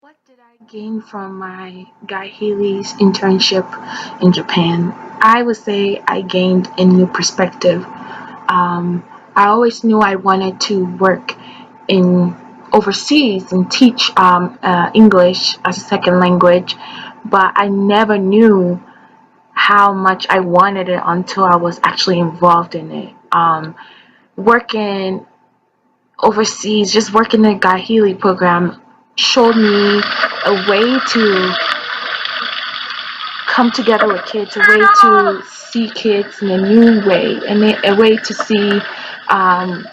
What did I gain from my Guy Haley's internship in Japan? I would say I gained a new perspective. I always knew I wanted to work in overseas and teach English as a second language, but I never knew how much I wanted it until I was actually involved in it. Working overseas, just working the Guy Haley program showed me a way to come together with kids, a way to see kids in a new way, and a way to see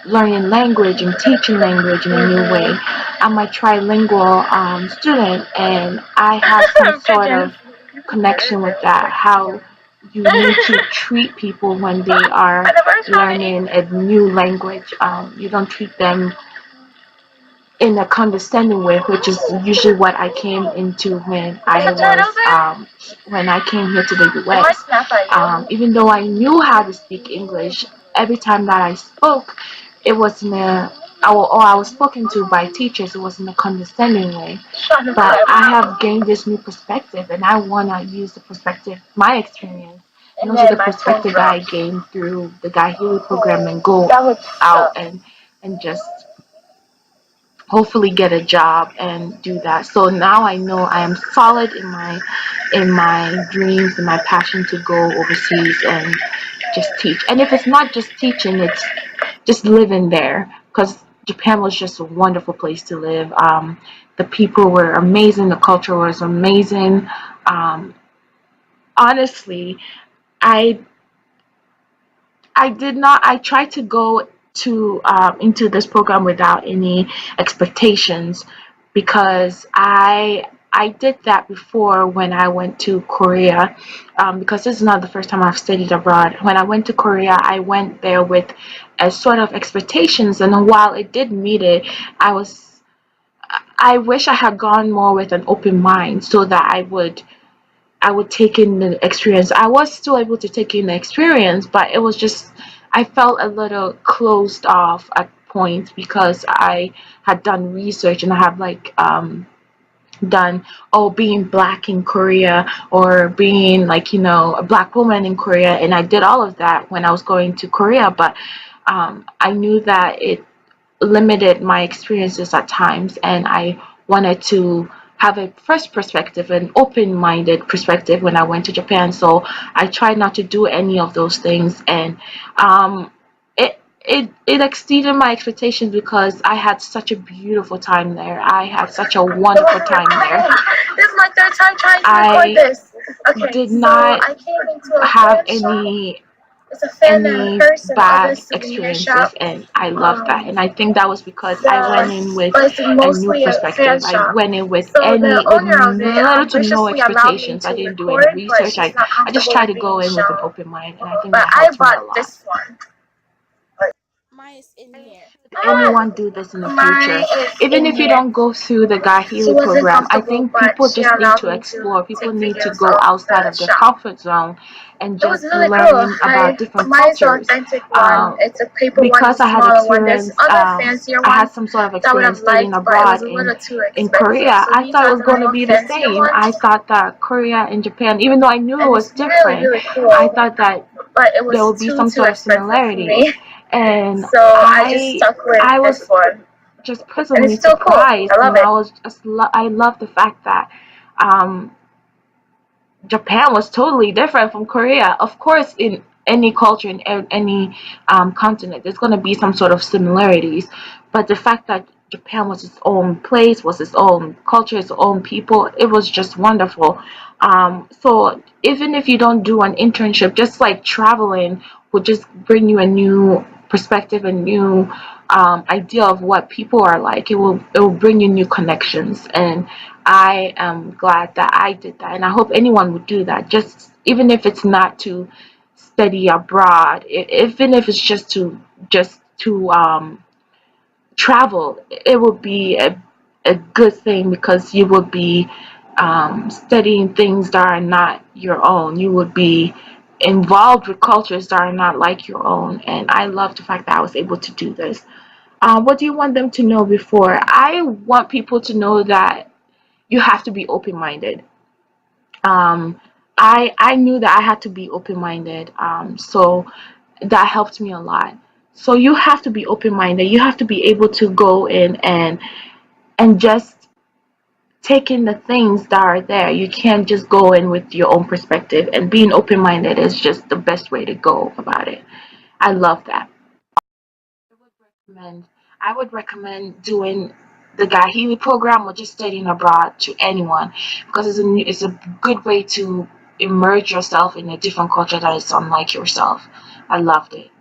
learning language and teaching language in a new way. I'm a trilingual student, and I have some sort of connection with that. How you need to treat people when they are learning a new language. You don't treat them in a condescending way, which is usually what I came into when I came here to the U.S. Even though I knew how to speak English, every time that I spoke, it was in a or I was spoken to by teachers, it was in a condescending way. But I have gained this new perspective, and I wanna use the perspective, my experience, and also the perspective that I gained through the Guy Healy program, and go out and just hopefully get a job and do that. So now I know I am solid in my dreams and my passion to go overseas and just teach. And if it's not just teaching, it's just living there, because Japan was just a wonderful place to live. The people were amazing. The culture was amazing. Um, Honestly, I I did not. I tried to go to into this program without any expectations, because I did that before when I went to Korea. Because this is not the first time I've studied abroad. When I went to Korea, I went there with a sort of expectations, and while it did meet it, I was I wish I had gone more with an open mind, so that I would take in the experience. I was still able to take in the experience, but it was just, I felt a little closed off at points, because I had done research, and I have like done, oh, being black in Korea, or being, like, a black woman in Korea, and I did all of that when I was going to Korea. But I knew that it limited my experiences at times, and I wanted to have a fresh perspective, an open-minded perspective when I went to Japan. So I tried not to do any of those things, and it exceeded my expectations, because I had such a beautiful time there. I had such a wonderful time there. This is my third time trying to I record this. Okay, did so not I came into a have fan shop. any It's a fan and any person other bad souvenir experiences, shop. and I love that. And I think that was because I Yeah, went in with but it's a new mostly a fan perspective. I shop. went in with So the any with owner of it little to no graciously allowed me expectations. I to didn't do any record, but research. she's I not I just comfortable tried with to go being in with an shown. open mind, and I think But that I helped me a bought lot. this one. Mine is in here. Anyone do this in the Mine future, is even in if you here. don't go through the Guy She Healy wasn't program. I comfortable, think but people she just need allowed to me to explore. People take need to videos go of outside the of their shop. comfort zone and It was just really cool. learn about different Mine is the cultures. authentic one. um, It's a paper one, because it's a I had smaller one. There's experience, other fancier I had ones some sort of that I would experience have studying liked, but it was abroad a little too in expensive. Korea. So I these thought it are was the going to little be the fancier same. ones, I thought that Korea and Japan, even though I knew it and was it's really, different, really I cool. thought that But it there was would be some too sort of expensive for similarities. me. And So I just stuck with I this was one, just and it's pleasantly still cool. surprised, I love and it. I love the fact that um, Japan was totally different from Korea. Of course, in any culture, in any continent, there's going to be some sort of similarities. But the fact that Japan was its own place, was its own culture, its own people, it was just wonderful. So even if you don't do an internship, just like traveling will just bring you a new perspective, a new idea of what people are like. It will bring you new connections, and I am glad that I did that, and I hope anyone would do that. Just even if it's not to study abroad, even if it's just to travel, it would be a good thing, because you would be studying things that are not your own. You would be involved with cultures that are not like your own, and I love the fact that I was able to do this. What do you want them to know before? I want people to know that you have to be open-minded. I knew that I had to be open-minded, so that helped me a lot. So you have to be open-minded. You have to be able to go in and just take in the things that are there. You can't just go in with your own perspective, and being open-minded is just the best way to go about it. I love that. recommend I would recommend doing the Gahili program or just studying abroad to anyone, because it's a good way to immerse yourself in a different culture that is unlike yourself. I loved it.